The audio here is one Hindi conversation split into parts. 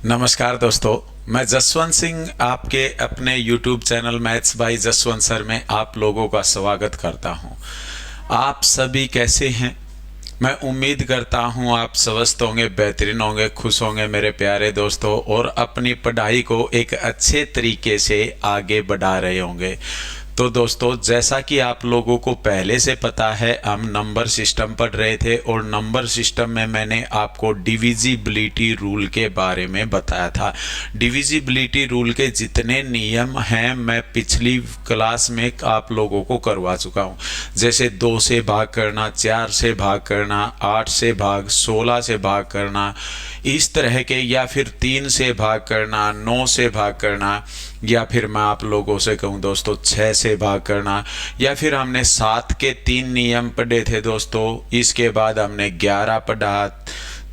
नमस्कार दोस्तों, मैं जसवंत सिंह आपके अपने YouTube channel maths by Jaswant sir में आप लोगों का स्वागत करता हूं। आप सभी कैसे हैं? मैं उम्मीद करता हूं आप स्वस्थ होंगे, बेहतरीन होंगे, खुश होंगे मेरे प्यारे दोस्तों, और अपनी पढ़ाई को एक अच्छे तरीके से आगे बढ़ा रहे होंगे। तो दोस्तों, जैसा कि आप लोगों को पहले से पता है, हम नंबर सिस्टम पढ़ रहे थे और नंबर सिस्टम में मैंने आपको डिविजिबिलिटी रूल के बारे में बताया था। डिविजिबिलिटी रूल के जितने नियम हैं मैं पिछली क्लास में आप लोगों को करवा चुका हूं। जैसे 2 से भाग करना, 4 से भाग करना, 8 से भाग, 16 से भाग करना, इस तरह के, या फिर 3 से भाग करना, 9 से भाग करना, या फिर मैं आप लोगों से कहूं दोस्तों 6 से भाग करना, या फिर हमने 7 के 3 नियम पढ़े थे दोस्तों। इसके बाद हमने 11 पढ़ा,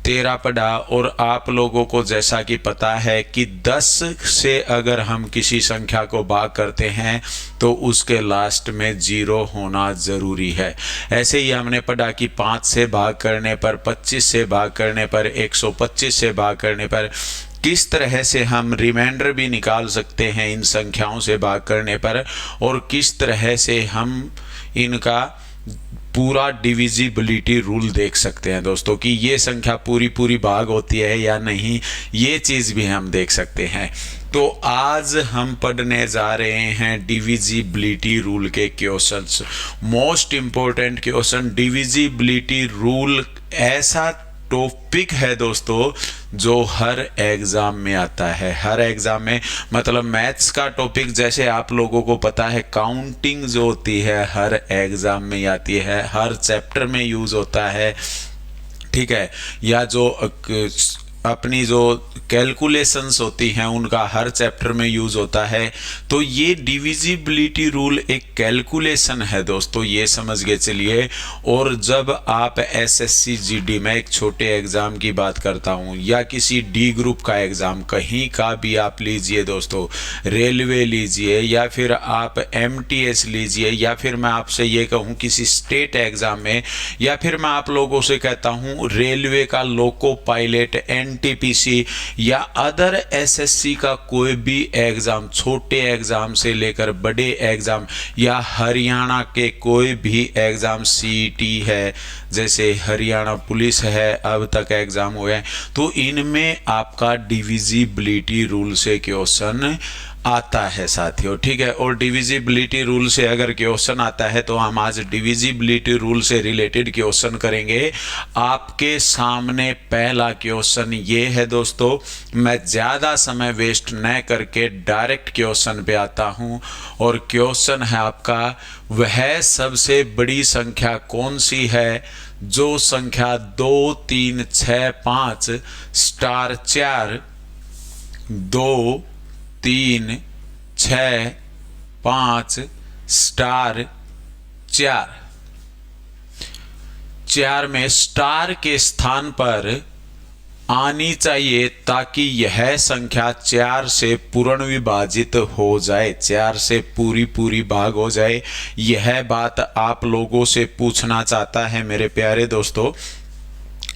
13 पढ़ा, और आप लोगों को जैसा कि पता है कि 10 से अगर हम किसी संख्या को भाग करते हैं तो उसके लास्ट में 0 होना ज़रूरी है। ऐसे ही हमने पढ़ा कि 5 से भाग करने पर, 25 से भाग करने पर, 125 से भाग करने पर किस तरह से हम रिमाइंडर भी निकाल सकते हैं इन संख्याओं से भाग करने पर, और किस तरह से हम इनका पूरा डिविजिबिलिटी रूल देख सकते हैं दोस्तों, कि ये संख्या पूरी भाग होती है या नहीं, ये चीज़ भी हम देख सकते हैं। तो आज हम पढ़ने जा रहे हैं डिविजिबिलिटी रूल के questions. Most important question. Divisibility rule ऐसा टॉपिक है दोस्तों जो हर एग्जाम में आता है। हर एग्जाम में, मतलब मैथ्स का टॉपिक, जैसे आप लोगों को पता है काउंटिंग जो होती है हर एग्जाम में आती है, हर चैप्टर में यूज होता है, ठीक है, या जो अपनी जो कैलकुलेशंस होती हैं उनका हर चैप्टर में यूज होता है। तो ये डिविजिबिलिटी रूल एक कैलकुलेशन है दोस्तों, ये समझ के चलिए। और जब आप एसएससी जीडी में, एक छोटे एग्जाम की बात करता हूँ, या किसी डी ग्रुप का एग्जाम कहीं का भी आप लीजिए दोस्तों, रेलवे लीजिए, या फिर आप एमटीएस लीजिए, या फिर मैं आपसे ये कहूँ किसी स्टेट एग्जाम में, या फिर मैं आप लोगों से कहता हूँ रेलवे का लोको पायलट, एनटीपीसी, या अदर एसएससी का कोई भी एग्जाम, छोटे एग्जाम से लेकर बड़े एग्जाम, या हरियाणा के कोई भी एग्जाम, सीईटी है, जैसे हरियाणा पुलिस है, अब तक एग्जाम हुए हैं, तो इनमें आपका डिविजिबिलिटी रूल से क्वेश्चन आता है साथियों, ठीक है। और डिविजिबिलिटी रूल से अगर क्वेश्चन आता है तो हम आज डिविजिबिलिटी रूल से रिलेटेड क्वेश्चन करेंगे। आपके सामने पहला क्वेश्चन ये है दोस्तों, मैं ज़्यादा समय वेस्ट न करके डायरेक्ट क्वेश्चन पे आता हूँ, और क्वेश्चन है आपका, वह सबसे बड़ी संख्या कौन सी है जो संख्या 2, 3, 6, 5 स्टार 4, 2, 3, 6, 5 स्टार 4 में स्टार के स्थान पर आनी चाहिए, ताकि यह संख्या 4 से पूर्ण विभाजित हो जाए, 4 से पूरी भाग हो जाए। यह बात आप लोगों से पूछना चाहता है मेरे प्यारे दोस्तों।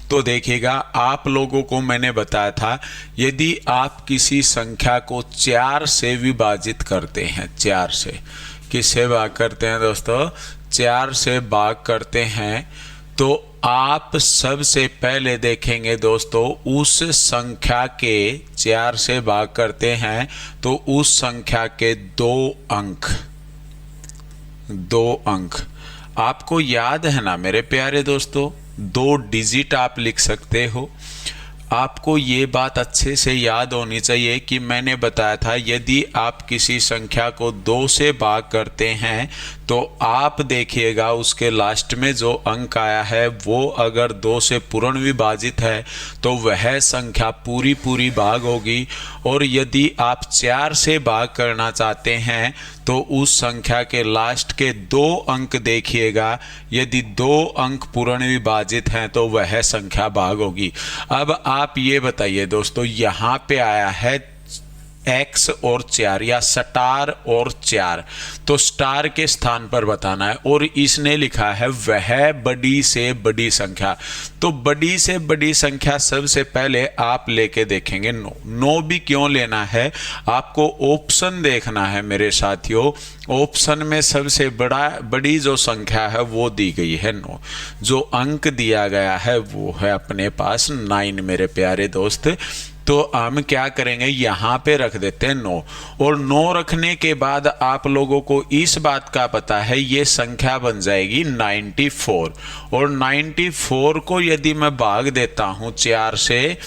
तो देखिएगा, आप लोगों को मैंने बताया था, यदि आप किसी संख्या को 4 से विभाजित करते हैं, 4 से किससे भाग करते हैं दोस्तों, 4 से भाग करते हैं, तो आप सबसे पहले देखेंगे दोस्तों, उस संख्या के 4 से भाग करते हैं तो उस संख्या के 2 अंक आपको याद है ना मेरे प्यारे दोस्तों, 2 डिजिट आप लिख सकते हो। आपको ये बात अच्छे से याद होनी चाहिए कि मैंने बताया था, यदि आप किसी संख्या को 2 से भाग करते हैं तो आप देखिएगा उसके लास्ट में जो अंक आया है वो अगर 2 से पूर्ण विभाजित है तो वह संख्या पूरी भाग होगी। और यदि आप 4 से भाग करना चाहते हैं तो उस संख्या के लास्ट के 2 अंक देखिएगा, यदि 2 अंक पूर्ण विभाजित हैं तो वह संख्या भाग होगी। अब आप ये बताइए दोस्तों, यहाँ पे आया है x और 4 या स्टार और 4, तो स्टार के स्थान पर बताना है। और इसने लिखा है वह बड़ी से बड़ी संख्या, तो बड़ी से बड़ी संख्या सबसे पहले आप लेके देखेंगे 9। 9 भी क्यों लेना है, आपको ऑप्शन देखना है मेरे साथियों। ऑप्शन में सबसे बड़ी जो संख्या है वो दी गई है 9, जो अंक दिया गया है वो है अपने पास 9 मेरे प्यारे दोस्त। तो हम क्या करेंगे, यहाँ पे रख देते हैं 9, और 9 रखने के बाद आप लोगों को इस बात का पता है ये संख्या बन जाएगी 94। और 94 को यदि मैं भाग देता हूँ 4 से,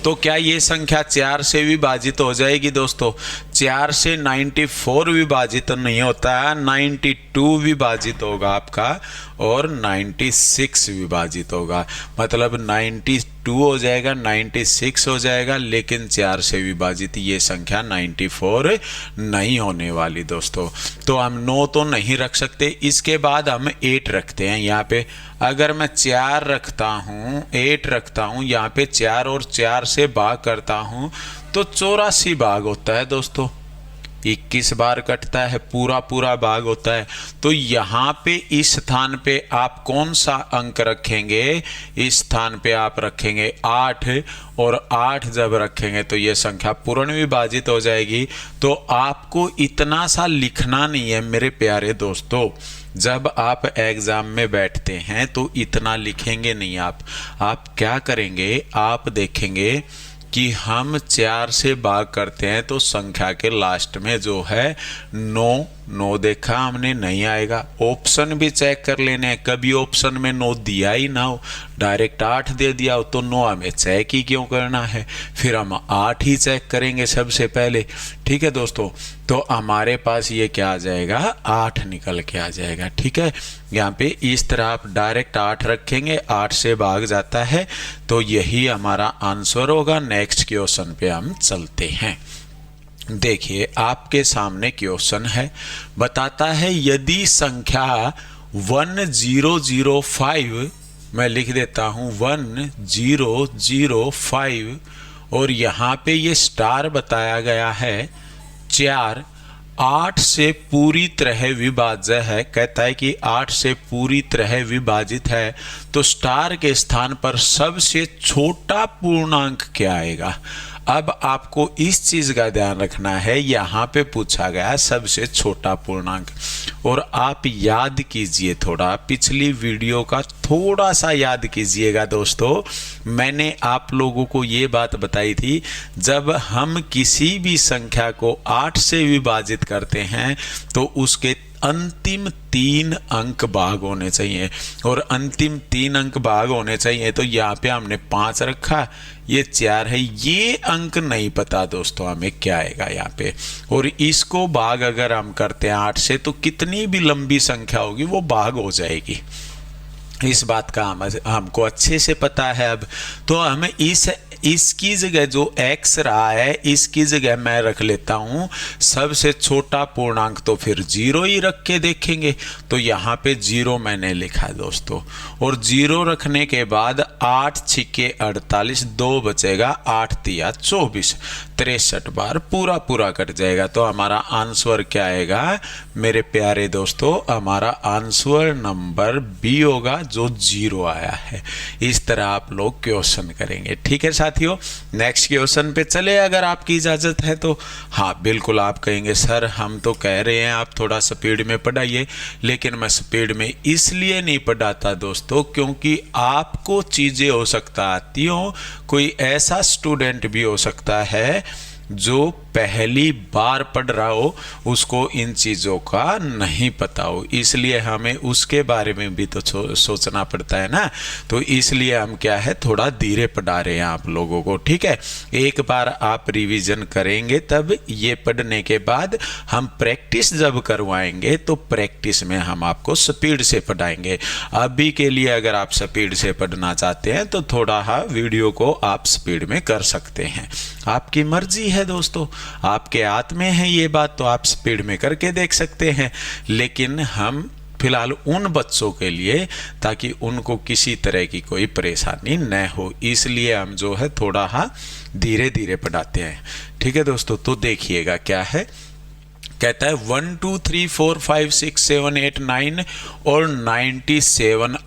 तो क्या ये संख्या 4 से विभाजित हो जाएगी दोस्तों? 4 से 94 विभाजित नहीं होता है, 92 विभाजित होगा आपका और 96 विभाजित होगा। मतलब 92 हो जाएगा, 96 हो जाएगा, लेकिन 4 से विभाजित ये संख्या 94 नहीं होने वाली दोस्तों। तो हम 9 तो नहीं रख सकते। इसके बाद हम 8 रखते हैं यहाँ पे। अगर मैं 4 रखता हूँ, 8 रखता हूँ, यहाँ पे 4 और 4 से भाग करता हूँ तो 84 भाग होता है दोस्तों। 21 बार कटता है, पूरा भाग होता है। तो यहाँ पे इस स्थान पे आप कौन सा अंक रखेंगे? इस स्थान पे आप रखेंगे 8, और 8 जब रखेंगे तो ये संख्या पूर्ण विभाजित हो जाएगी। तो आपको इतना सा लिखना नहीं है मेरे प्यारे दोस्तों। जब आप एग्जाम में बैठते हैं तो इतना लिखेंगे नहीं आप क्या करेंगे, आप देखेंगे कि हम 4 से भाग करते हैं तो संख्या के लास्ट में जो है 9 देखा हमने, नहीं आएगा। ऑप्शन भी चेक कर लेने हैं, कभी ऑप्शन में 9 दिया ही ना हो, डायरेक्ट 8 दे दिया हो, तो 9 हमें चेक ही क्यों करना है? फिर हम 8 ही चेक करेंगे सबसे पहले। ठीक है दोस्तों, तो हमारे पास ये क्या आ जाएगा, 8 निकल के आ जाएगा। ठीक है, यहाँ पे इस तरह आप डायरेक्ट 8 रखेंगे, 8 से भाग जाता है, तो यही हमारा आंसर होगा। नेक्स्ट क्वेश्चन पे हम चलते हैं। देखिए आपके सामने क्वेश्चन है, बताता है यदि संख्या 1005, मैं लिख देता हूं 1005, और यहाँ पे ये स्टार बताया गया है 4, 8 से पूरी तरह विभाज्य है। कहता है कि 8 से पूरी तरह विभाजित है, तो स्टार के स्थान पर सबसे छोटा पूर्णांक क्या आएगा? अब आपको इस चीज का ध्यान रखना है, यहाँ पे पूछा गया सबसे छोटा पूर्णांक। और आप याद कीजिए, थोड़ा पिछली वीडियो का थोड़ा सा याद कीजिएगा दोस्तों। मैंने आप लोगों को ये बात बताई थी, जब हम किसी भी संख्या को 8 से विभाजित करते हैं तो उसके अंतिम 3 अंक भाग होने चाहिए, और अंतिम 3 अंक भाग होने चाहिए। तो यहाँ पे हमने 5 रखा, ये 4 है, ये अंक नहीं पता दोस्तों हमें क्या आएगा यहाँ पे। और इसको भाग अगर हम करते हैं 8 से, तो कितनी भी लंबी संख्या होगी वो भाग हो जाएगी। इस बात का हमको अच्छे से पता है। अब तो हमें इसकी जगह जो x रहा है, इसकी जगह मैं रख लेता हूं सबसे छोटा पूर्णांक, तो फिर 0 ही रख के देखेंगे। तो यहाँ पे 0 मैंने लिखा है दोस्तों, और 0 रखने के बाद 8 छिके 48, 2 बचेगा, 8 तिया 24, 63 बार पूरा कट जाएगा। तो हमारा आंसर क्या आएगा मेरे प्यारे दोस्तों? हमारा आंसर नंबर बी होगा, जो 0 आया है। इस तरह आप लोग क्वेश्चन करेंगे। ठीक है साथियों, नेक्स्ट क्वेश्चन पे चले अगर आपकी इजाजत है तो। हाँ बिल्कुल, आप कहेंगे सर हम तो कह रहे हैं आप थोड़ा स्पीड में पढ़ाइए, लेकिन मैं स्पीड में इसलिए नहीं पढ़ाता दोस्तों क्योंकि आपको चीजें हो सकता आती हो, कोई ऐसा स्टूडेंट भी हो सकता है जो पहली बार पढ़ रहा हो, उसको इन चीज़ों का नहीं पता हो, इसलिए हमें उसके बारे में भी तो सोचना पड़ता है ना। तो इसलिए हम क्या है, थोड़ा धीरे पढ़ा रहे हैं आप लोगों को। ठीक है, एक बार आप रिवीजन करेंगे, तब ये पढ़ने के बाद हम प्रैक्टिस जब करवाएंगे तो प्रैक्टिस में हम आपको स्पीड से पढ़ाएंगे। अभी के लिए अगर आप स्पीड से पढ़ना चाहते हैं तो थोड़ा वीडियो को आप स्पीड में कर सकते हैं, आपकी मर्जी है दोस्तों, आपके हाथ में है ये बात। तो आप स्पीड में करके देख सकते हैं, लेकिन हम फिलहाल उन बच्चों के लिए, ताकि उनको किसी तरह की कोई परेशानी न हो, इसलिए हम जो है थोड़ा धीरे धीरे पढ़ाते हैं। ठीक है दोस्तों, तो देखिएगा क्या है, कहता है 1 2 3 4 5 6 7 8 9 और 97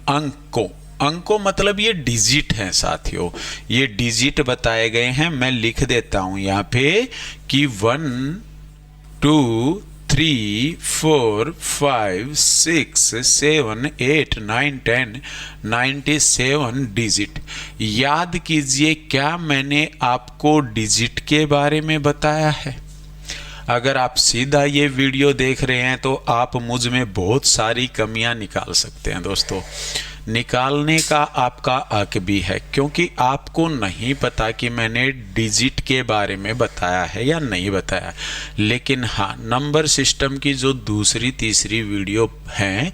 अंकों मतलब ये डिजिट हैं साथियों, ये डिजिट बताए गए हैं। मैं लिख देता हूं यहाँ पे कि 1 2 3 4 5 6 7 8 9 10 97 डिजिट। याद कीजिए, क्या मैंने आपको डिजिट के बारे में बताया है? अगर आप सीधा ये वीडियो देख रहे हैं तो आप मुझ में बहुत सारी कमियां निकाल सकते हैं दोस्तों। निकालने का आपका हक भी है, क्योंकि आपको नहीं पता कि मैंने डिजिट के बारे में बताया है या नहीं बताया। लेकिन हाँ, नंबर सिस्टम की जो दूसरी तीसरी वीडियो हैं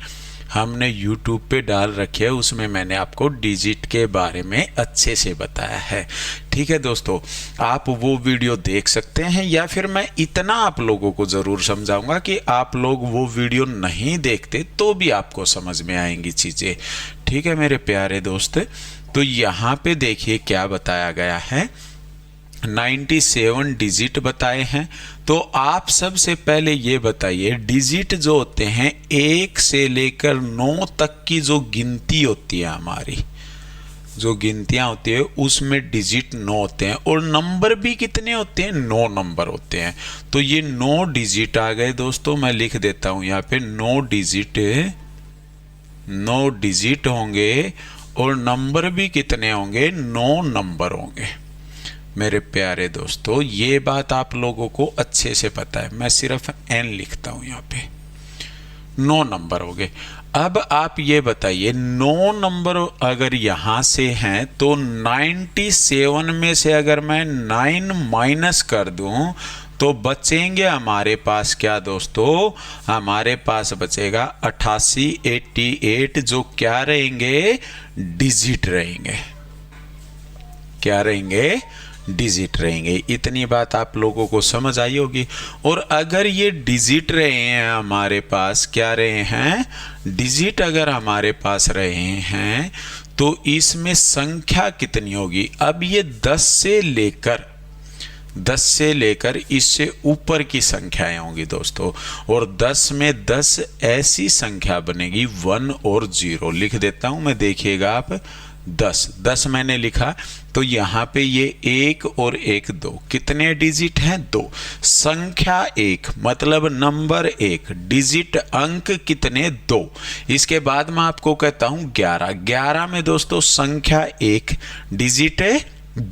हमने YouTube पे डाल रखी है, उसमें मैंने आपको डिजिट के बारे में अच्छे से बताया है। ठीक है दोस्तों, आप वो वीडियो देख सकते हैं, या फिर मैं इतना आप लोगों को ज़रूर समझाऊंगा कि आप लोग वो वीडियो नहीं देखते तो भी आपको समझ में आएंगी चीज़ें। ठीक है मेरे प्यारे दोस्त, तो यहाँ पे देखिए क्या बताया गया है, 97 डिजिट बताए हैं। तो आप सबसे पहले ये बताइए, डिजिट जो होते हैं 1 से लेकर 9 तक की जो गिनती होती है, हमारी जो गिनतियां होती है उसमें डिजिट 9 होते हैं, और नंबर भी कितने होते हैं? 9 नंबर होते हैं। तो ये 9 डिजिट आ गए दोस्तों, मैं लिख देता हूं यहाँ पे 9 डिजिट होंगे, और नंबर भी कितने होंगे? 9 नंबर होंगे। मेरे प्यारे दोस्तों, ये बात आप लोगों को अच्छे से पता है, मैं सिर्फ n लिखता हूं यहाँ पे। 9 नंबर हो गए। अब आप ये बताइए, 9 नंबर अगर यहां से हैं तो 97 में से अगर मैं 9 माइनस कर दूं तो बचेंगे हमारे पास क्या दोस्तों? हमारे पास बचेगा 88 88, जो क्या रहेंगे? डिजिट रहेंगे। क्या रहेंगे? डिजिट रहेंगे। इतनी बात आप लोगों को समझ आई होगी। और अगर ये डिजिट रहे हैं हमारे पास, क्या रहे हैं? डिजिट अगर हमारे पास रहे हैं तो इसमें संख्या कितनी होगी? अब ये 10 से लेकर इससे ऊपर की संख्याएं होंगी दोस्तों, और 10 में 10 ऐसी संख्या बनेगी 1 और 0। लिख देता हूं मैं, देखिएगा आप, 10 मैंने लिखा, तो यहाँ पे ये 1 और 1 2, कितने डिजिट हैं? 2। संख्या 1 मतलब नंबर 1, डिजिट अंक कितने? 2। इसके बाद मैं आपको कहता हूँ 11 में दोस्तों संख्या 1, डिजिट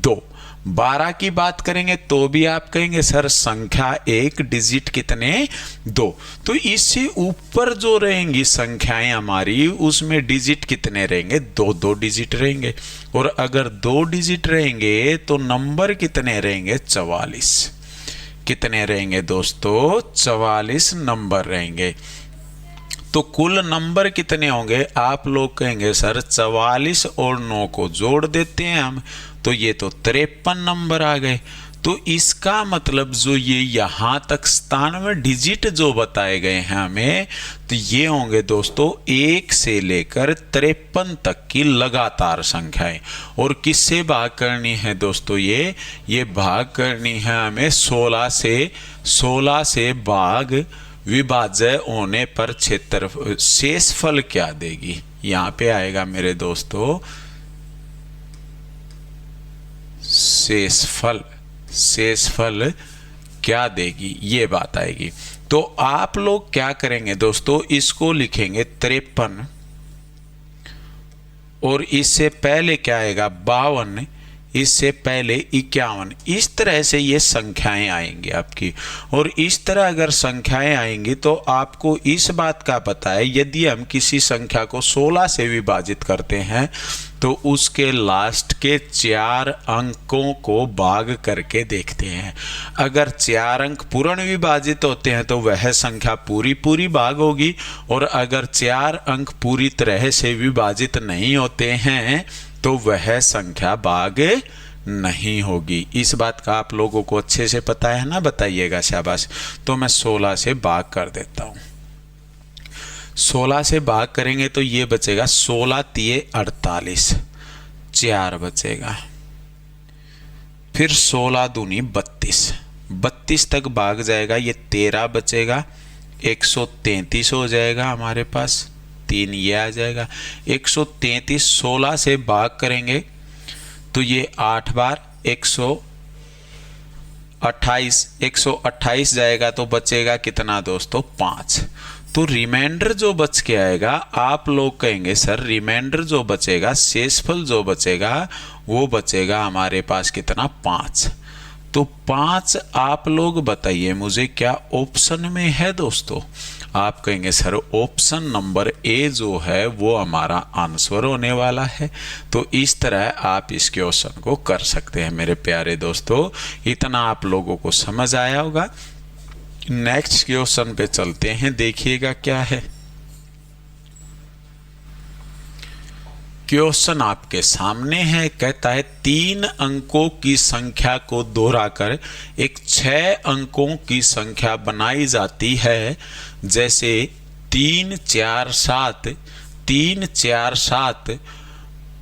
2। 12 की बात करेंगे तो भी आप कहेंगे सर संख्या 1, डिजिट कितने? 2। तो इससे ऊपर जो रहेंगी संख्याएं हमारी, उसमें डिजिट कितने रहेंगे? 2 डिजिट रहेंगे। और अगर 2 डिजिट रहेंगे तो नंबर कितने रहेंगे? 44। कितने रहेंगे दोस्तों? 44 नंबर रहेंगे। तो कुल नंबर कितने होंगे? आप लोग कहेंगे सर 44 और 9 को जोड़ देते हैं हम, तो ये तो 53 नंबर आ गए। तो इसका मतलब जो ये यहाँ तक 97 डिजिट जो बताए गए हैं हमें, तो ये होंगे दोस्तों 1 से लेकर 53 तक की लगातार संख्याएं। और किससे भाग करनी है दोस्तों? ये भाग करनी है हमें 16 से भाग विभाज्य होने पर क्षेत्रफल, शेषफल क्या देगी? यहाँ पे आएगा मेरे दोस्तों शेषफल क्या देगी, ये बात आएगी। तो आप लोग क्या करेंगे दोस्तों? इसको लिखेंगे 53, और इससे पहले क्या आएगा? 52, इससे पहले 51। इस तरह से ये संख्याएं आएंगी आपकी। और इस तरह अगर संख्याएं आएंगी तो आपको इस बात का पता है, यदि हम किसी संख्या को 16 से विभाजित करते हैं तो उसके लास्ट के 4 अंकों को भाग करके देखते हैं। अगर 4 अंक पूर्ण विभाजित होते हैं तो वह संख्या पूरी भाग होगी, और अगर 4 अंक पूरी तरह से विभाजित नहीं होते हैं तो वह संख्या भाग नहीं होगी। इस बात का आप लोगों को अच्छे से पता है ना? बताइएगा, शाबाश। तो मैं 16 से भाग कर देता हूं। 16 से भाग करेंगे तो ये बचेगा 16 तिये 48, 4 बचेगा। फिर 16 दूनी 32, 32 तक भाग जाएगा, ये 13 बचेगा, 133 हो जाएगा हमारे पास, 3 ये आ जाएगा। 133 16 से भाग करेंगे तो ये 8 बार 128 जाएगा, तो बचेगा कितना दोस्तों 5। तो रिमाइंडर जो बच के आएगा, आप लोग कहेंगे सर रिमाइंडर जो बचेगा, शेषफल जो बचेगा वो बचेगा हमारे पास कितना 5। तो 5 आप लोग बताइए मुझे क्या ऑप्शन में है दोस्तों? आप कहेंगे सर ऑप्शन नंबर ए जो है वो हमारा आंसर होने वाला है। तो इस तरह आप इस क्वेश्चन को कर सकते हैं मेरे प्यारे दोस्तों। इतना आप लोगों को समझ आया होगा। नेक्स्ट क्वेश्चन पे चलते हैं, देखिएगा क्या है। क्वेश्चन आपके सामने है, कहता है 3 अंकों की संख्या को दोहराकर एक 6 अंकों की संख्या बनाई जाती है, जैसे 3 4 7। 3 4 7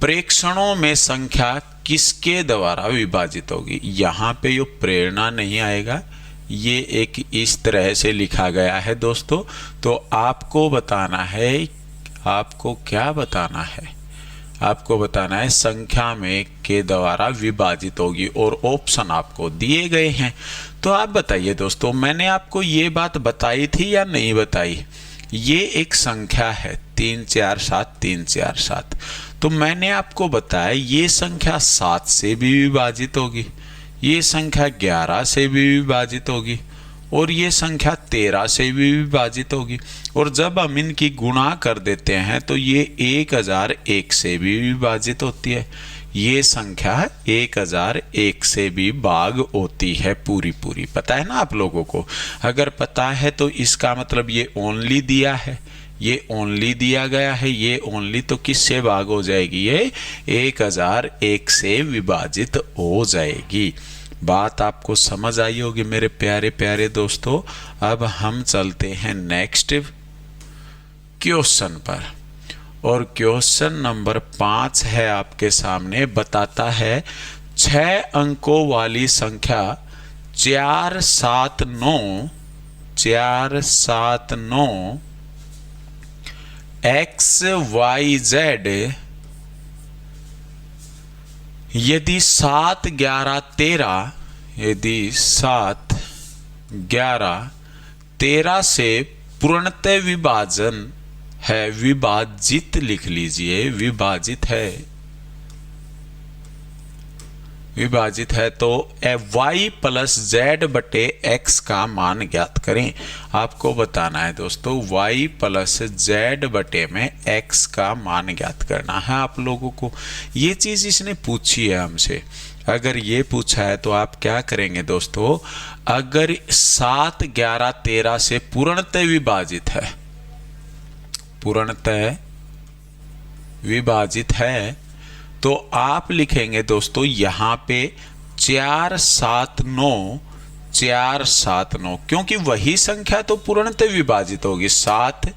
प्रेक्षणों में संख्या किसके द्वारा विभाजित होगी? यहाँ पे ये प्रेरणा नहीं आएगा, ये एक इस तरह से लिखा गया है दोस्तों। तो आपको बताना है, आपको क्या बताना है? आपको बताना है संख्या में के द्वारा विभाजित होगी, और ऑप्शन आपको दिए गए हैं। तो आप बताइए दोस्तों, मैंने आपको ये बात बताई थी या नहीं बताई? ये एक संख्या है 3 4 7 3 4 7, तो मैंने आपको बताया ये संख्या 7 से भी विभाजित होगी, ये संख्या 11 से भी विभाजित होगी, और ये संख्या 13 से भी विभाजित होगी। और जब हम इनकी गुणा कर देते हैं तो ये 1001 से भी विभाजित होती है। ये संख्या 1001 से भी भाग होती है पूरी पूरी। पता है ना आप लोगों को? अगर पता है तो इसका मतलब ये ओनली दिया है, ये ओनली दिया गया है, ये ओनली तो किससे भाग हो जाएगी? ये 1001 से विभाजित हो जाएगी। बात आपको समझ आई होगी मेरे प्यारे प्यारे दोस्तों। अब हम चलते हैं नेक्स्ट क्वेश्चन पर, और क्वेश्चन नंबर 5 है आपके सामने। बताता है 6 अंकों वाली संख्या 479 XYZ यदि 7 11 13 यदि 7 11 13 से पूर्णतः विभाजन है, विभाजित लिख लीजिए, विभाजित है, विभाजित है, तो y प्लस जेड बटे एक्स का मान ज्ञात करें। आपको बताना है दोस्तों y प्लस जेड बटे में x का मान ज्ञात करना है आप लोगों को। ये चीज इसने पूछी है हमसे। अगर ये पूछा है तो आप क्या करेंगे दोस्तों? अगर 7 11 13 से पूर्णतः विभाजित है, पूर्णतः विभाजित है, तो आप लिखेंगे दोस्तों यहाँ पे 479 479, क्योंकि वही संख्या तो पूर्णतः विभाजित होगी। 7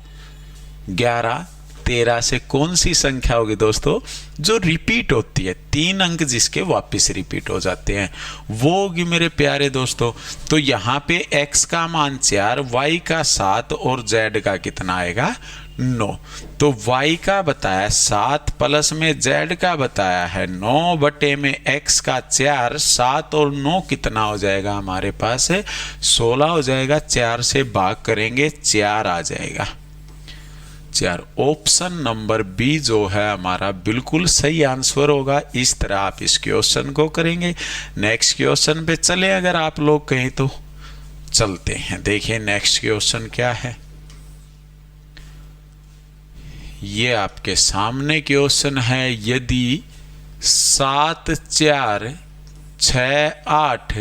11 13 से कौन सी संख्या होगी दोस्तों? जो रिपीट होती है, 3 अंक जिसके वापस रिपीट हो जाते हैं, वो होगी मेरे प्यारे दोस्तों। तो यहाँ पे x का मान 4, y का 7 और z का कितना आएगा? 9। तो y का बताया 7 प्लस में z का बताया है 9 बटे में x का 4, 7 और 9 कितना हो जाएगा हमारे पास? 16 हो जाएगा। 4 से भाग करेंगे 4 आ जाएगा, 4। ऑप्शन नंबर बी जो है हमारा बिल्कुल सही आंसर होगा। इस तरह आप इस क्वेश्चन को करेंगे। नेक्स्ट क्वेश्चन पे चले अगर आप लोग कहें तो चलते हैं। देखिए नेक्स्ट क्वेश्चन क्या है। ये आपके सामने क्वेश्चन है, यदि 7 4 6 8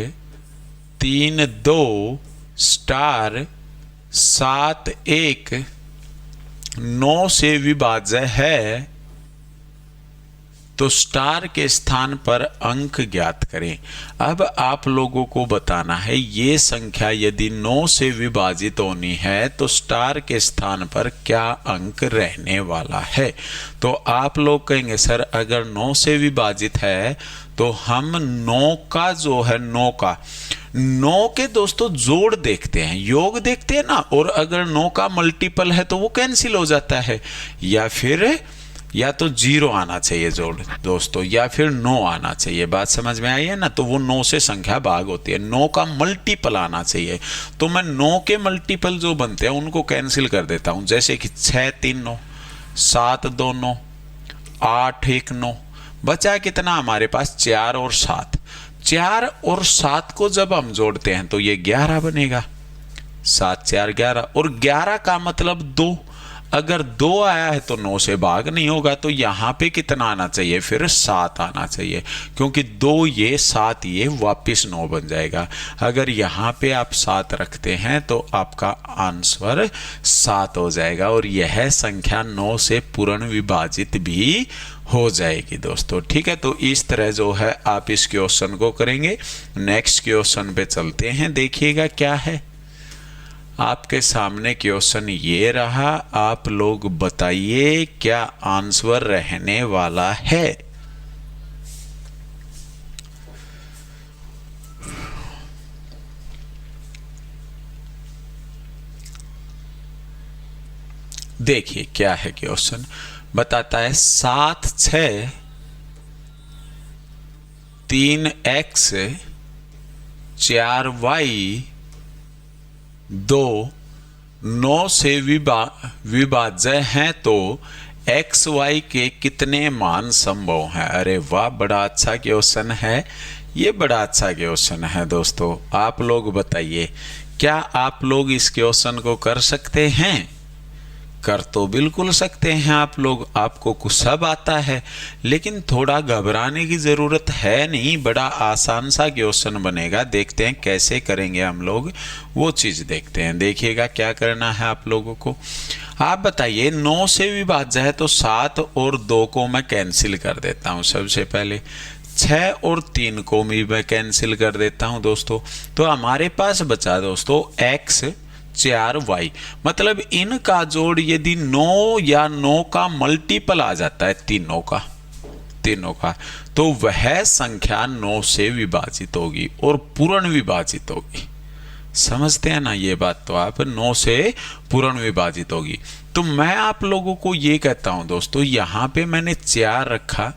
3 2 स्टार 7 1 9 से विभाज्य है, तो स्टार के स्थान पर अंक ज्ञात करें। अब आप लोगों को बताना है ये संख्या यदि 9 से विभाजित होनी है तो स्टार के स्थान पर क्या अंक रहने वाला है। तो आप लोग कहेंगे सर अगर 9 से विभाजित है तो हम 9 का जो है 9 के दोस्तों जोड़ देखते हैं, योग देखते हैं ना, और अगर 9 का मल्टीपल है तो वो कैंसिल हो जाता है, या तो 0 आना चाहिए जोड़ दोस्तों, या फिर 9 आना चाहिए। बात समझ में आई है ना। तो वो 9 से संख्या भाग होती है, 9 का मल्टीपल आना चाहिए। तो मैं 9 के मल्टीपल जो बनते हैं उनको कैंसिल कर देता हूं, जैसे कि 6 3 9, 7 2 9, 8 1 9, बचा कितना हमारे पास 4 और 7। 4 और 7 को जब हम जोड़ते हैं तो ये 11 बनेगा। 7 4 11, और 11 का मतलब 2। अगर 2 आया है तो 9 से भाग नहीं होगा, तो यहाँ पे कितना आना चाहिए, फिर 7 आना चाहिए, क्योंकि 2 ये 7 ये वापिस 9 बन जाएगा। अगर यहाँ पे आप 7 रखते हैं तो आपका आंसर 7 हो जाएगा, और यह संख्या 9 से पूर्ण विभाजित भी हो जाएगी दोस्तों। ठीक है, तो इस तरह जो है आप इस क्वेश्चन को करेंगे। नेक्स्ट क्वेश्चन पे चलते हैं, देखिएगा क्या है आपके सामने। क्वेश्चन ये रहा, आप लोग बताइए क्या आंसर रहने वाला है। देखिए क्या है क्वेश्चन, बताता है 7 6 3x 4y 2 9 से विभाज्य हैं तो एक्स वाई के कितने मान संभव हैं। अरे वाह, बड़ा अच्छा क्वेश्चन है ये, बड़ा अच्छा क्वेश्चन है दोस्तों। आप लोग बताइए क्या आप लोग इस क्वेश्चन को कर सकते हैं। कर तो बिल्कुल सकते हैं आप लोग, आपको कुछ सब आता है, लेकिन थोड़ा घबराने की ज़रूरत है नहीं, बड़ा आसान सा क्वेश्चन बनेगा। देखते हैं कैसे करेंगे हम लोग, वो चीज़ देखते हैं। देखिएगा क्या करना है आप लोगों को। आप बताइए 9 से विभाज्य है तो 7 और 2 को मैं कैंसिल कर देता हूँ। सबसे पहले 6 और 3 को भी मैं कैंसिल कर देता हूँ दोस्तों। तो हमारे पास बचा दोस्तों x 4y, मतलब इनका जोड़ यदि 9 या 9 का मल्टीपल आ जाता है तीनों का तो वह संख्या 9 से विभाजित होगी और पूर्ण विभाजित होगी। समझते हैं ना ये बात। तो आप 9 से पूर्ण विभाजित होगी। तो मैं आप लोगों को ये कहता हूं दोस्तों, यहां पे मैंने 4 रखा,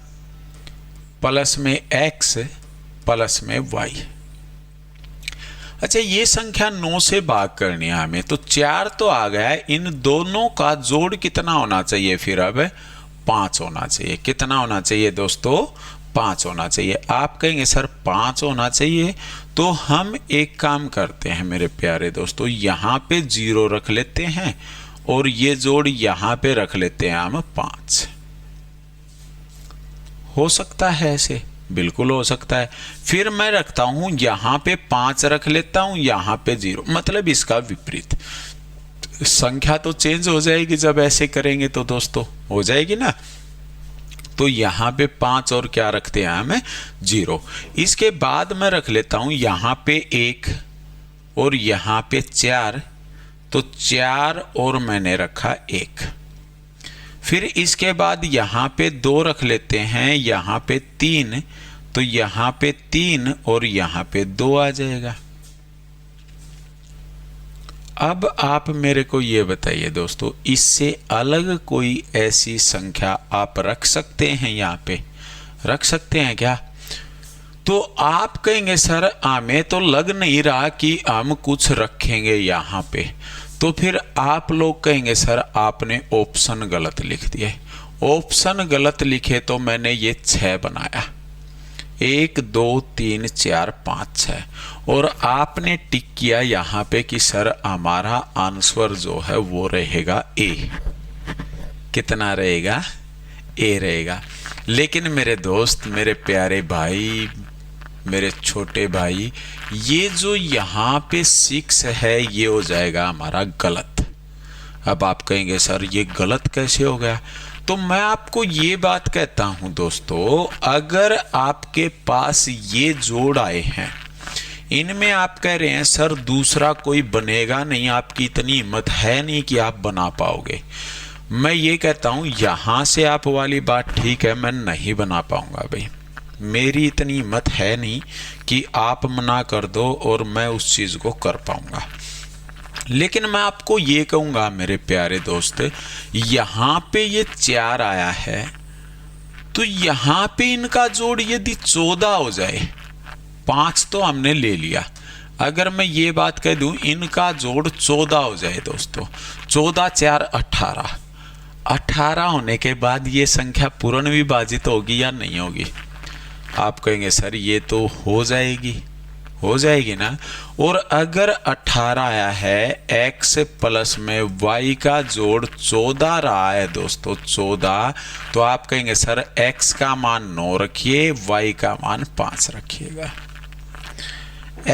प्लस में x प्लस में y। अच्छा, ये संख्या 9 से भाग करनी है हमें, तो 4 तो आ गया है, इन दोनों का जोड़ कितना होना चाहिए, फिर अब 5 होना चाहिए। कितना होना चाहिए दोस्तों, 5 होना चाहिए। आप कहेंगे सर 5 होना चाहिए, तो हम एक काम करते हैं मेरे प्यारे दोस्तों, यहाँ पे 0 रख लेते हैं और ये जोड़ यहाँ पे रख लेते हैं हम 5। हो सकता है ऐसे, बिल्कुल हो सकता है। फिर मैं रखता हूं यहां पे 5 रख लेता हूं, यहां पे 0, मतलब इसका विपरीत। संख्या तो चेंज हो जाएगी जब ऐसे करेंगे तो दोस्तों, हो जाएगी ना। तो यहां पे 5 और क्या रखते हैं हमें 0। इसके बाद मैं रख लेता हूं यहां पे 1 और यहां पे 4, तो 4 और मैंने रखा 1। फिर इसके बाद यहाँ पे 2 रख लेते हैं, यहाँ पे 3, तो यहाँ पे 3 और यहाँ पे 2 आ जाएगा। अब आप मेरे को ये बताइए दोस्तों, इससे अलग कोई ऐसी संख्या आप रख सकते हैं, यहाँ पे रख सकते हैं क्या? तो आप कहेंगे सर हमें तो लग नहीं रहा कि हम कुछ रखेंगे यहाँ पे। तो फिर आप लोग कहेंगे सर आपने ऑप्शन गलत लिख दिया। ऑप्शन गलत लिखे तो मैंने ये 6 बनाया, 1 2 3 4 5 6, और आपने टिक किया यहाँ पे कि सर हमारा आंसर जो है वो रहेगा ए। कितना रहेगा? ए रहेगा। लेकिन मेरे दोस्त, मेरे प्यारे भाई, मेरे छोटे भाई, ये जो यहाँ पे 6 है ये हो जाएगा हमारा गलत। अब आप कहेंगे सर ये गलत कैसे हो गया? तो तो मैं आपको ये बात कहता हूं दोस्तों, अगर आपके पास ये जोड़ आए हैं, इनमें आप कह रहे हैं सर दूसरा कोई बनेगा नहीं, आपकी इतनी हिम्मत है नहीं कि आप बना पाओगे, मैं ये कहता हूं यहां से आप वाली बात ठीक है, मैं नहीं बना पाऊंगा भाई, मेरी इतनी हिम्मत है नहीं कि आप मना कर दो और मैं उस चीज़ को कर पाऊंगा। लेकिन मैं आपको ये कहूँगा मेरे प्यारे दोस्त, यहाँ पे ये 4 आया है, तो यहाँ पे इनका जोड़ यदि 14 हो जाए, 5 तो हमने ले लिया, अगर मैं ये बात कह दूं इनका जोड़ 14 हो जाए दोस्तों, 14 4 18, 18 होने के बाद ये संख्या पूर्ण विभाजित होगी या नहीं होगी? आप कहेंगे सर ये तो हो जाएगी ना। और अगर 18 आया है, x प्लस में y का जोड़ 14 रहा है दोस्तों 14, तो आप कहेंगे सर x का मान 9 रखिए, y का मान 5 रखिएगा,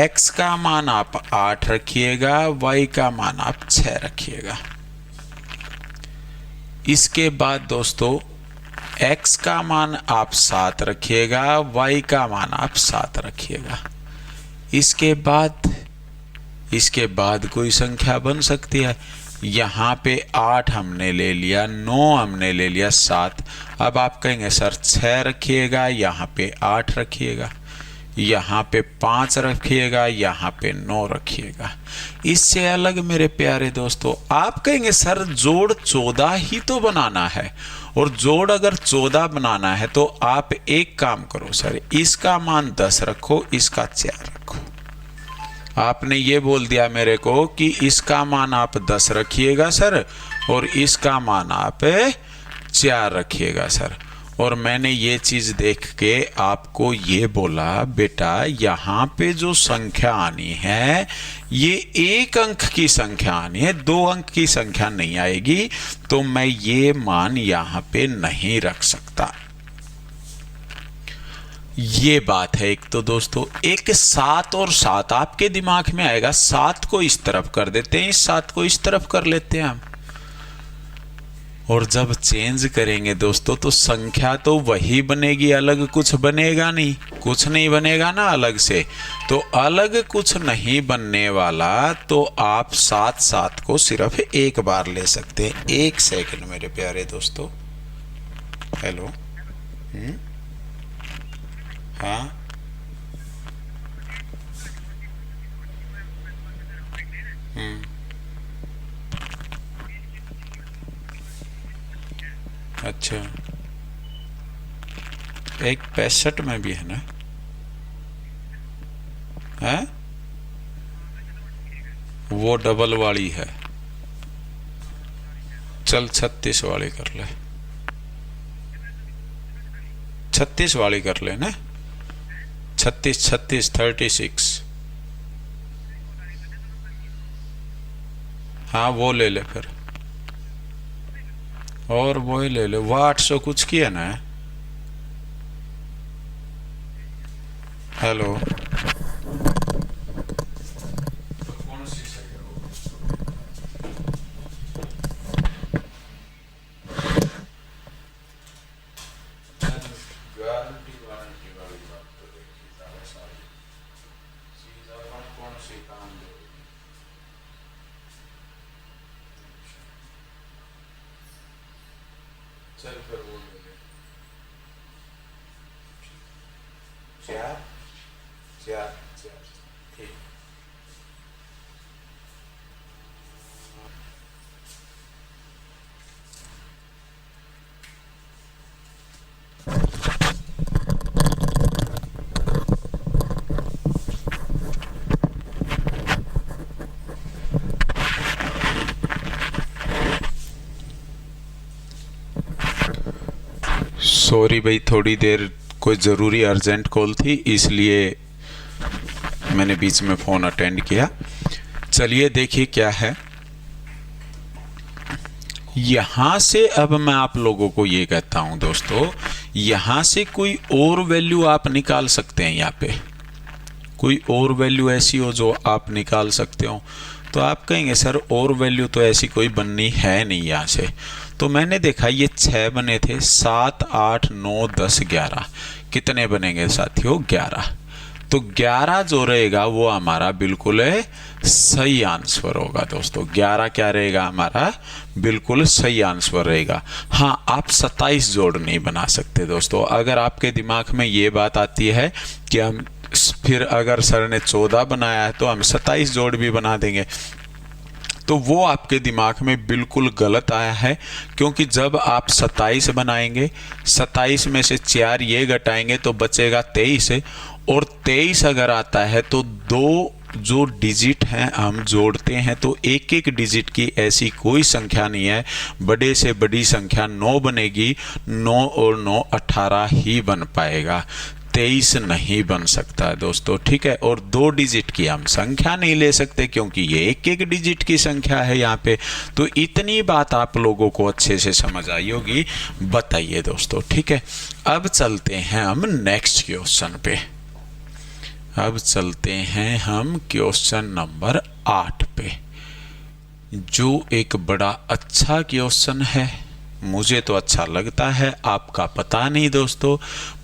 x का मान आप 8 रखिएगा, y का मान आप 6 रखिएगा। इसके बाद दोस्तों x का मान आप 7 रखिएगा, y का मान आप 7 रखिएगा। इसके बाद कोई संख्या बन सकती है, यहाँ पे 8 हमने ले लिया, 9 हमने ले लिया, 7, अब आप कहेंगे सर 6 रखिएगा, यहाँ पे 8 रखिएगा, यहाँ पे 5 रखिएगा, यहाँ पे 9 रखिएगा। इससे अलग मेरे प्यारे दोस्तों आप कहेंगे सर जोड़ 14 ही तो बनाना है, और जोड़ अगर 14 बनाना है तो आप एक काम करो सर, इसका मान 10 रखो, इसका 4 रखो। आपने ये बोल दिया मेरे को कि इसका मान आप 10 रखिएगा सर और इसका मान आप 4 रखिएगा सर, और मैंने ये चीज़ देख के आपको ये बोला बेटा यहाँ पे जो संख्या आनी है ये 1 अंक की संख्या आनी है, 2 अंक की संख्या नहीं आएगी, तो मैं ये मान यहाँ पे नहीं रख सकता। ये बात है एक तो दोस्तों। एक 7 और 7 आपके दिमाग में आएगा, 7 को इस तरफ कर देते हैं, इस 7 को इस तरफ कर लेते हैं हम, और जब चेंज करेंगे दोस्तों तो संख्या तो वही बनेगी, अलग कुछ बनेगा नहीं, कुछ नहीं बनेगा ना अलग से, तो अलग कुछ नहीं बनने वाला, तो आप 7 7 को सिर्फ एक बार ले सकते हैं। 1 सेकंड मेरे प्यारे दोस्तों। हेलो, हाँ अच्छा, एक 65 में भी है ना, है वो डबल वाली है, चल 36 वाली कर ले, 36 वाली कर ले ना, 36 36। हाँ वो ले ले फिर, और वो ही ले ले, वो 800 कुछ की है ना। हेलो, चल फिर वो ले ले, 4 4 4, ठीक। सॉरी भाई, थोड़ी देर कोई ज़रूरी अर्जेंट कॉल थी इसलिए मैंने बीच में फ़ोन अटेंड किया। चलिए देखिए क्या है यहाँ से। अब मैं आप लोगों को ये कहता हूँ दोस्तों, यहाँ से कोई और वैल्यू आप निकाल सकते हैं, यहाँ पे कोई और वैल्यू ऐसी हो जो आप निकाल सकते हो, तो आप कहेंगे सर और वैल्यू तो ऐसी कोई बननी है नहीं यहाँ से, तो मैंने देखा ये 6 बने थे, 7, 8, 9, 10, 11, कितने बनेंगे साथियों? 11। तो 11 जो रहेगा वो हमारा बिल्कुल सही आंसर होगा दोस्तों। 11 क्या रहेगा हमारा? बिल्कुल सही आंसर रहेगा। हाँ, आप 27 जोड़ नहीं बना सकते दोस्तों। अगर आपके दिमाग में ये बात आती है कि हम फिर अगर सर ने 14 बनाया है तो हम 27 जोड़ भी बना देंगे, तो वो आपके दिमाग में बिल्कुल गलत आया है। क्योंकि जब आप 27 बनाएंगे, 27 में से 4 ये घटाएंगे तो बचेगा 23, और 23 अगर आता है तो 2 जो डिजिट हैं हम जोड़ते हैं, तो एक एक डिजिट की ऐसी कोई संख्या नहीं है। बड़े से बड़ी संख्या 9 बनेगी, 9 और 9 18 ही बन पाएगा, 23 नहीं बन सकता है दोस्तों, ठीक है। और 2 डिजिट की हम संख्या नहीं ले सकते क्योंकि ये एक एक डिजिट की संख्या है यहाँ पे। तो इतनी बात आप लोगों को अच्छे से समझ आई होगी, बताइए दोस्तों, ठीक है। अब चलते हैं हम नेक्स्ट क्वेश्चन पे। अब चलते हैं हम क्वेश्चन नंबर 8 पे, जो एक बड़ा अच्छा क्वेश्चन है। मुझे तो अच्छा लगता है, आपका पता नहीं दोस्तों।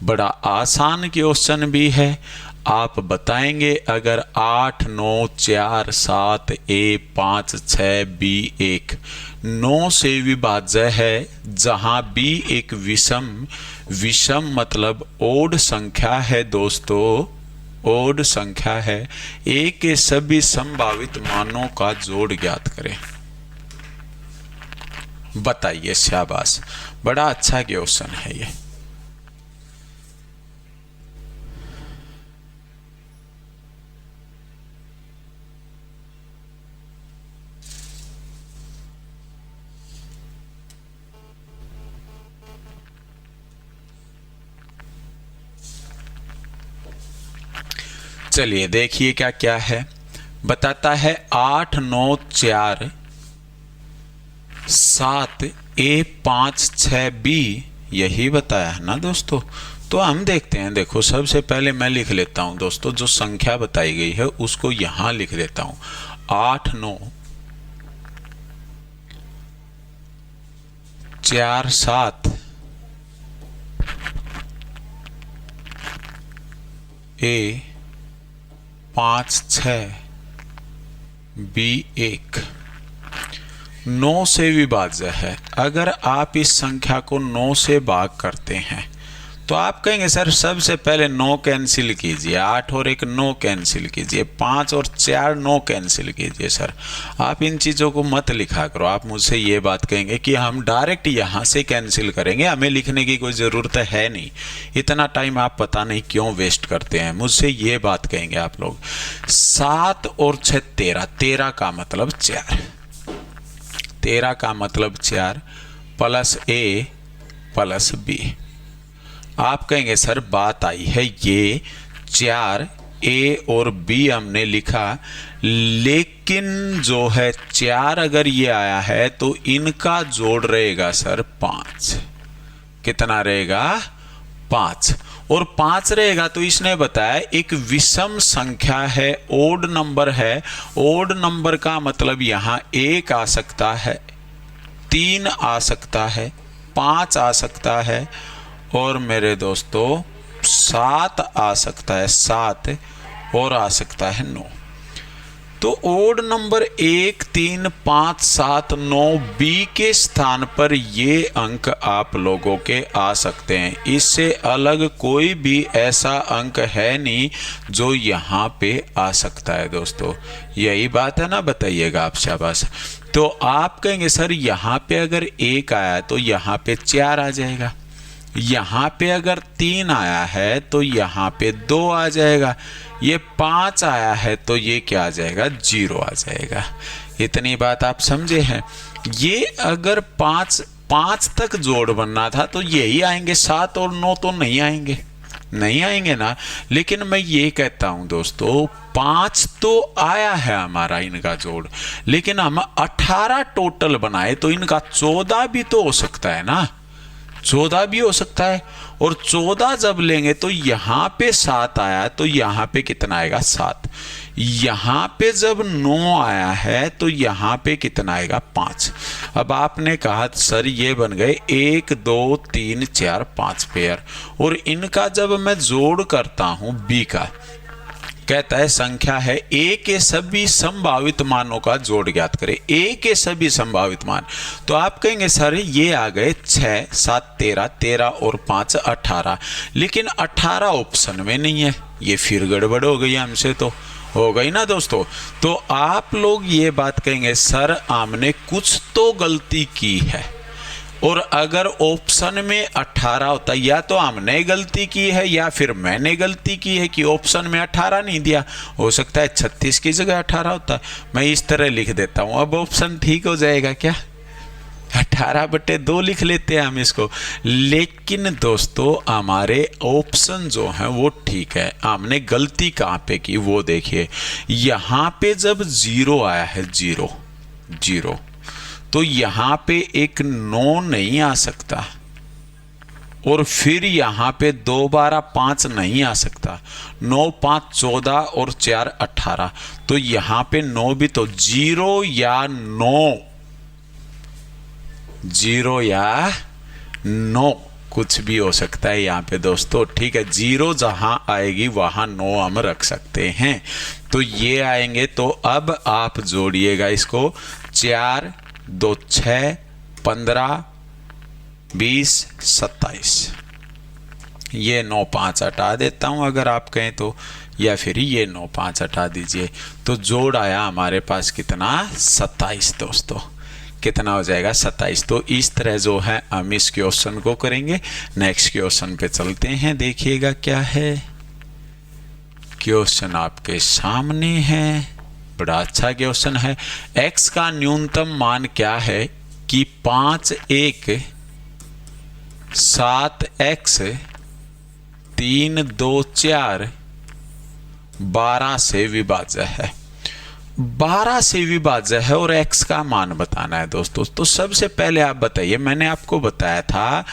बड़ा आसान क्वेश्चन भी है। आप बताएंगे अगर 8, 9, 4, 7, A, 5, 6, B, 1 9 से विभाज्य है, जहां B एक विषम मतलब ओड संख्या है दोस्तों, ओड संख्या है। A के सभी संभावित मानों का जोड़ ज्ञात करें। बताइए, शाबाश, बड़ा अच्छा क्वेश्चन है ये। चलिए देखिए क्या क्या है। बताता है 8, 9, 4, 7, A, 5, 6, B, यही बताया है ना दोस्तों। तो हम देखते हैं, देखो सबसे पहले मैं लिख लेता हूं दोस्तों, जो संख्या बताई गई है उसको यहां लिख देता हूं। 8, 9, 4, 7, A, 5, 6, B, 1 9 से विभाज्य है। अगर आप इस संख्या को 9 से भाग करते हैं तो आप कहेंगे सर सबसे पहले 9 कैंसिल कीजिए, 8 और 1 9 कैंसिल कीजिए, 5 और 4 9 कैंसिल कीजिए। सर आप इन चीज़ों को मत लिखा करो। आप मुझसे ये बात कहेंगे कि हम डायरेक्ट यहाँ से कैंसिल करेंगे, हमें लिखने की कोई ज़रूरत है नहीं। इतना टाइम आप पता नहीं क्यों वेस्ट करते हैं, मुझसे ये बात कहेंगे आप लोग। 7 और 6 13, 13 का मतलब 4, 13 का मतलब 4 प्लस A प्लस B। आप कहेंगे सर बात आई है ये 4 A और B हमने लिखा, लेकिन जो है 4 अगर ये आया है तो इनका जोड़ रहेगा सर 5। कितना रहेगा? 5। और 5 रहेगा तो इसने बताया एक विषम संख्या है, ओड नंबर है। ओड नंबर का मतलब यहाँ 1 आ सकता है, 3 आ सकता है, 5 आ सकता है, और मेरे दोस्तों 7 आ सकता है, 7 और आ सकता है 9। तो ओड नंबर 1, 3, 5, 7, 9 B के स्थान पर ये अंक आप लोगों के आ सकते हैं। इससे अलग कोई भी ऐसा अंक है नहीं जो यहाँ पे आ सकता है दोस्तों। यही बात है ना, बताइएगा आप, शाबाश। तो आप कहेंगे सर यहाँ पे अगर 1 आया तो यहाँ पे 4 आ जाएगा, यहाँ पे अगर 3 आया है तो यहाँ पे 2 आ जाएगा, ये 5 आया है तो ये क्या आ जाएगा? 0 आ जाएगा। इतनी बात आप समझे हैं। ये अगर 5 तक जोड़ बनना था तो यही आएंगे, 7 और 9 तो नहीं आएंगे, नहीं आएंगे ना। लेकिन मैं ये कहता हूं दोस्तों 5 तो आया है हमारा इनका जोड़, लेकिन हम 18 टोटल बनाए तो इनका 14 भी तो हो सकता है ना। 14 भी हो सकता है। और 14 जब लेंगे तो यहाँ पे 7 आया तो यहाँ पे कितना आएगा 7। यहाँ पे जब 9 आया है तो यहाँ पे कितना आएगा 5। अब आपने कहा सर ये बन गए 1 2 3 4 5 पेयर, और इनका जब मैं जोड़ करता हूँ बी का, कहता है संख्या है ए के सभी संभावित मानों का जोड़ ज्ञात करें। ए के सभी संभावित मान, तो आप कहेंगे सर ये आ गए 6 7 13, 13 और 5 18, लेकिन 18 ऑप्शन में नहीं है। ये फिर गड़बड़ हो गई हमसे, तो हो गई ना दोस्तों। तो आप लोग ये बात कहेंगे सर हमने कुछ तो गलती की है, और अगर ऑप्शन में 18 होता या तो हमने गलती की है या फिर मैंने गलती की है कि ऑप्शन में 18 नहीं दिया। हो सकता है 36 की जगह 18 होता है। मैं इस तरह लिख देता हूँ, अब ऑप्शन ठीक हो जाएगा क्या? 18/2 लिख लेते हैं हम इसको। लेकिन दोस्तों हमारे ऑप्शन जो है वो ठीक है, हमने गलती कहाँ पे की वो देखिए। यहाँ पे जब 0 आया है 0, तो यहाँ पे एक 9 नहीं आ सकता, और फिर यहाँ पे 2 12 5 नहीं आ सकता। 9 5 14 और 4 18, तो यहाँ पे 9 भी, तो 0 या 9, 0 या 9 कुछ भी हो सकता है यहाँ पे दोस्तों, ठीक है। 0 जहाँ आएगी वहाँ 9 हम रख सकते हैं, तो ये आएंगे। तो अब आप जोड़िएगा इसको, 4 2 6 15 20 27, ये 9 5 हटा देता हूँ अगर आप कहें तो, या फिर ये 9 5 हटा दीजिए। तो जोड़ आया हमारे पास कितना 27 दोस्तों, कितना हो जाएगा 27। तो इस तरह जो है हम इस क्वेश्चन को करेंगे। नेक्स्ट क्वेश्चन पे चलते हैं, देखिएगा क्या है। क्वेश्चन आपके सामने है, बड़ा अच्छा क्वेश्चन है। x का न्यूनतम मान क्या है कि 5 1 7x 3 2 4 12 से विभाज्य है। 12 से विभाज्य है और x का मान बताना है दोस्तों। तो सबसे पहले आप बताइए, मैंने आपको बताया था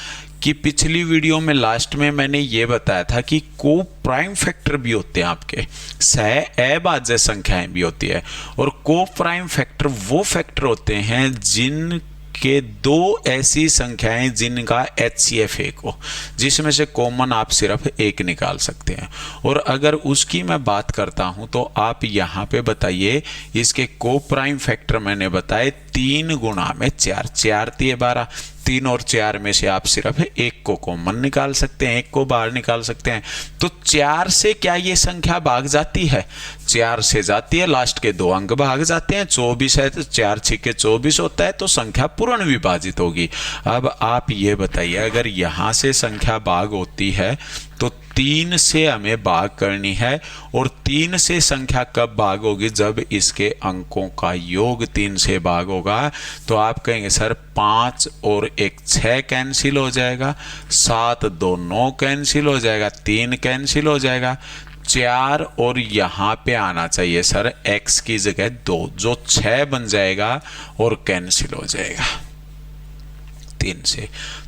कि पिछली वीडियो में लास्ट में मैंने ये बताया था कि को प्राइम फैक्टर भी होते हैं आपके, सह अभाज्य संख्याएं भी होती है, और को प्राइम फैक्टर वो फैक्टर होते हैं जिनके दो ऐसी संख्याएं जिनका HCF 1 हो, जिसमें से कॉमन आप सिर्फ एक निकाल सकते हैं। और अगर उसकी मैं बात करता हूं तो आप यहाँ पे बताइए, इसके को प्राइम फैक्टर मैंने बताए 3 गुणा में 4, 4 3 12, 3 और 4 में से आप सिर्फ एक को कॉमन निकाल सकते हैं, एक को बाहर निकाल सकते हैं। तो 4 से क्या ये संख्या भाग जाती है? 4 से जाती है, लास्ट के 2 अंक भाग जाते हैं। 24 है तो 4 6 24 होता है, तो संख्या पूर्ण विभाजित होगी। अब आप ये बताइए, अगर यहाँ से संख्या भाग होती है तो 3 से हमें भाग करनी है, और 3 से संख्या कब भाग होगी? जब इसके अंकों का योग 3 से भाग होगा। तो आप कहेंगे सर 5 और 1 6 कैंसिल हो जाएगा, 7 2 9 कैंसिल हो जाएगा, 3 कैंसिल हो जाएगा, 4 और यहाँ पे आना चाहिए सर x की जगह 2, जो 6 बन जाएगा और कैंसिल हो जाएगा 3 से।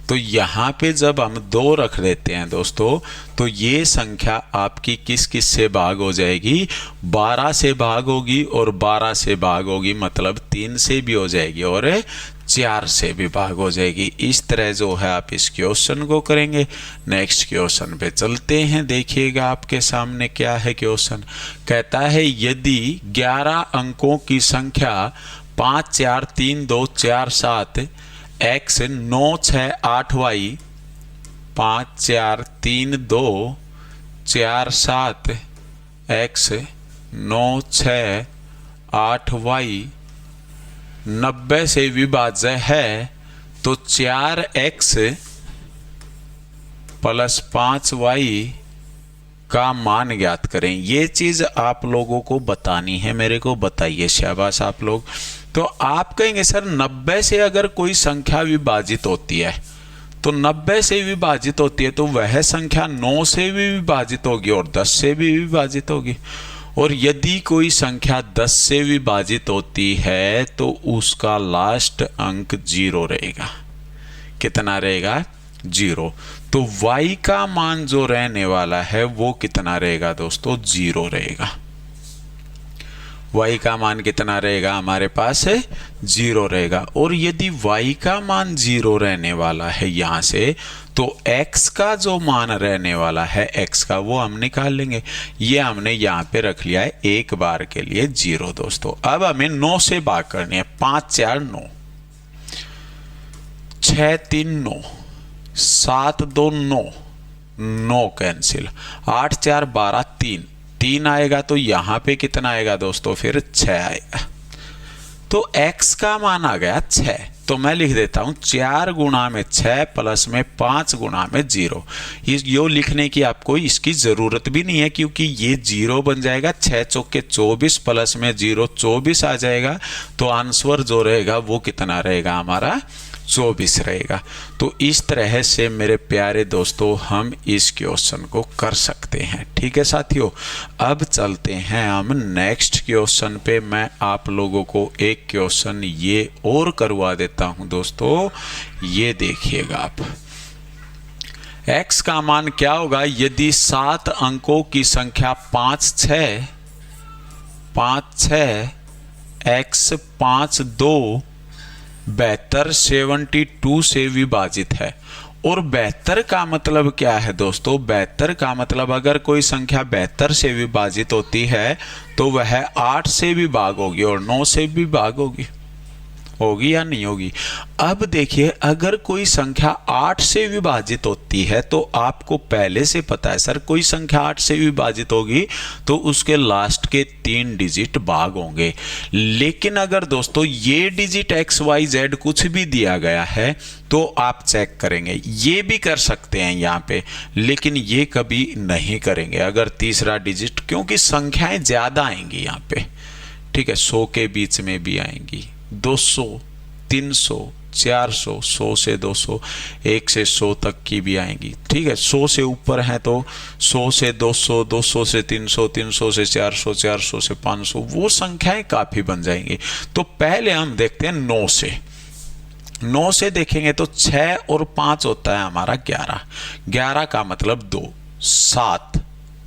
तो यहाँ पे जब हम 2 रख देते हैं दोस्तों, तो ये संख्या आपकी किस किस से भाग हो जाएगी? 12 से भाग होगी, और 12 से भाग होगी मतलब 3 से भी हो जाएगी और 4 से भी भाग हो जाएगी। इस तरह जो है आप इस क्वेश्चन को करेंगे। नेक्स्ट क्वेश्चन पे चलते हैं, देखिएगा आपके सामने क्या है क्वेश्चन। कहता है यदि 11 अंकों की संख्या 5 4 3 2 4 7 x 9 6 8 y 5 4 3 2 4 7 x 9 6 8 y 90 से विभाज्य है, तो 4x प्लस 5y का मान ज्ञात करें। ये चीज आप लोगों को बतानी है, मेरे को बताइए, शाबाश आप लोग। तो आप कहेंगे सर 90 से अगर कोई संख्या विभाजित होती है, तो 90 से विभाजित होती है तो वह संख्या 9 से भी विभाजित होगी और 10 से भी विभाजित होगी। और यदि कोई संख्या 10 से विभाजित होती है तो उसका लास्ट अंक 0 रहेगा। कितना रहेगा? 0। तो y का मान जो रहने वाला है वो कितना रहेगा दोस्तों, 0 रहेगा। y का मान कितना रहेगा हमारे पास है, 0 रहेगा। और यदि y का मान 0 रहने वाला है यहाँ से, तो x का जो मान रहने वाला है x का वो हम निकाल लेंगे। ये हमने यहाँ पे रख लिया है एक बार के लिए 0 दोस्तों। अब हमें 9 से भाग करनी है। 5 4 9, 6 3 9, 7 2 9, 9 कैंसिल, 8 4 12 3 आएगा। तो यहाँ पे कितना आएगा दोस्तों, फिर 6 आएगा। तो x का मान आ गया 6। तो मैं लिख देता हूं 4 गुणा में 6 प्लस में 5 गुणा में 0। यो लिखने की आपको इसकी जरूरत भी नहीं है, क्योंकि ये 0 बन जाएगा। 6 चौके 24 प्लस में 0 24 आ जाएगा। तो आंसर जो रहेगा वो कितना रहेगा हमारा, 24 रहेगा। तो इस तरह से मेरे प्यारे दोस्तों हम इस क्वेश्चन को कर सकते हैं। ठीक है साथियों, अब चलते हैं हम नेक्स्ट क्वेश्चन पे। मैं आप लोगों को एक क्वेश्चन ये और करवा देता हूं दोस्तों। ये देखिएगा आप, x का मान क्या होगा यदि 7 अंकों की संख्या 5 6 x 5 2 72 72 से विभाजित है। और 72 का मतलब क्या है दोस्तों, 72 का मतलब अगर कोई संख्या 72 से विभाजित होती है तो वह 8 से भी भाग होगी और 9 से भी भाग होगी या नहीं होगी। अब देखिए, अगर कोई संख्या 8 से विभाजित होती है तो आपको पहले से पता है सर, कोई संख्या 8 से विभाजित होगी तो उसके लास्ट के 3 डिजिट भाग होंगे। लेकिन अगर दोस्तों ये डिजिट x y z कुछ भी दिया गया है तो आप चेक करेंगे, ये भी कर सकते हैं यहाँ पे, लेकिन ये कभी नहीं करेंगे अगर तीसरा डिजिट, क्योंकि संख्याएं ज्यादा आएंगी यहाँ पे। ठीक है, 100 के बीच में भी आएंगी, 200 300 400, 100 से 200, 1 से 100 तक की भी आएंगी। ठीक है, 100 से ऊपर है तो 100 से 200, 200 से 300, 300 से 400, 400 से 500, वो संख्याएं काफी बन जाएंगी। तो पहले हम देखते हैं 9 से। 9 से देखेंगे तो 6 और 5 होता है हमारा 11। 11 का मतलब 2, 7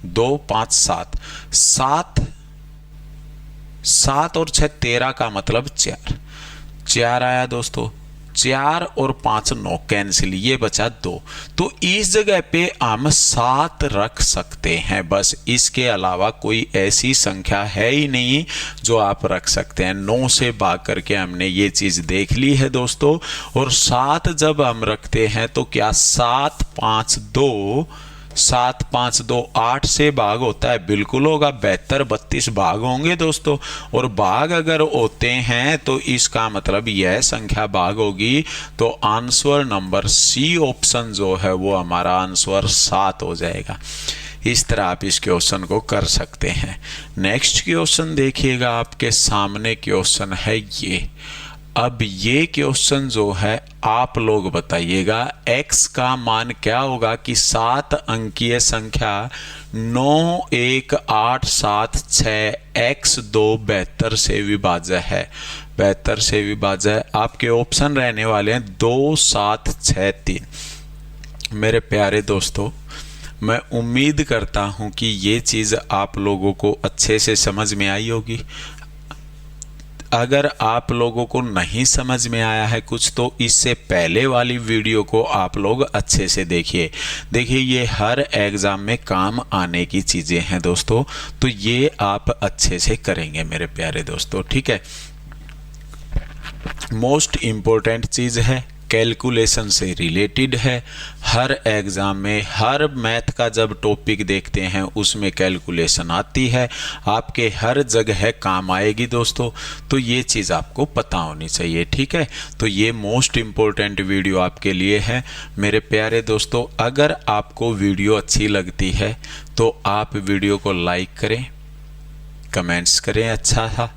2 5 7, 7 और 6 13 का मतलब 4 आया दोस्तों। 4 और 5 9 कैंसिल, ये बचा 2। तो इस जगह पे हम 7 रख सकते हैं, बस इसके अलावा कोई ऐसी संख्या है ही नहीं जो आप रख सकते हैं। 9 से भाग करके हमने ये चीज देख ली है दोस्तों। और 7 जब हम रखते हैं तो क्या 7 5 2 7 5 2 8 से भाग होता है, बिल्कुल होगा। 72 32 भाग होंगे दोस्तों। और भाग अगर होते हैं तो इसका मतलब यह संख्या भाग होगी। तो आंसर नंबर सी ऑप्शन जो है वो हमारा आंसर 7 हो जाएगा। इस तरह आप इस क्वेश्चन को कर सकते हैं। नेक्स्ट क्वेश्चन देखिएगा, आपके सामने क्वेश्चन है ये। अब ये क्वेश्चन जो है आप लोग बताइएगा, x का मान क्या होगा कि 7 अंकीय संख्या 9 1 8 7 6 x 2 72 से विभाज्य है। 72 से विभाज्य है। आपके ऑप्शन रहने वाले हैं 2 7 6 3। मेरे प्यारे दोस्तों, मैं उम्मीद करता हूं कि ये चीज़ आप लोगों को अच्छे से समझ में आई होगी। अगर आप लोगों को नहीं समझ में आया है कुछ, तो इससे पहले वाली वीडियो को आप लोग अच्छे से देखिए। ये हर एग्ज़ाम में काम आने की चीज़ें हैं दोस्तों, तो ये आप अच्छे से करेंगे मेरे प्यारे दोस्तों। ठीक है, मोस्ट इम्पोर्टेंट चीज़ है, कैलकुलेशन से रिलेटेड है। हर एग्ज़ाम में हर मैथ का जब टॉपिक देखते हैं उसमें कैलकुलेशन आती है, आपके हर जगह काम आएगी दोस्तों। तो ये चीज़ आपको पता होनी चाहिए। ठीक है, तो ये मोस्ट इम्पोर्टेंट वीडियो आपके लिए है मेरे प्यारे दोस्तों। अगर आपको वीडियो अच्छी लगती है तो आप वीडियो को लाइक करें, कमेंट्स करें अच्छा था,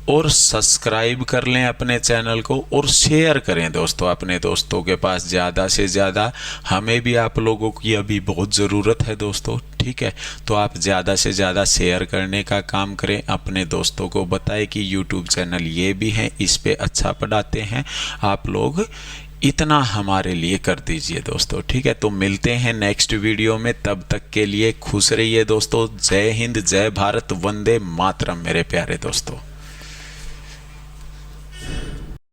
और सब्सक्राइब कर लें अपने चैनल को, और शेयर करें दोस्तों अपने दोस्तों के पास ज़्यादा से ज़्यादा। हमें भी आप लोगों की अभी बहुत ज़रूरत है दोस्तों। ठीक है, तो आप ज़्यादा से ज़्यादा शेयर करने का काम करें। अपने दोस्तों को बताएं कि YouTube चैनल ये भी है, इस पे अच्छा पढ़ाते हैं। आप लोग इतना हमारे लिए कर दीजिए दोस्तों, ठीक है। तो मिलते हैं नेक्स्ट वीडियो में, तब तक के लिए खुश रहिए दोस्तों। जय हिंद, जय भारत, वंदे मातरम मेरे प्यारे दोस्तों।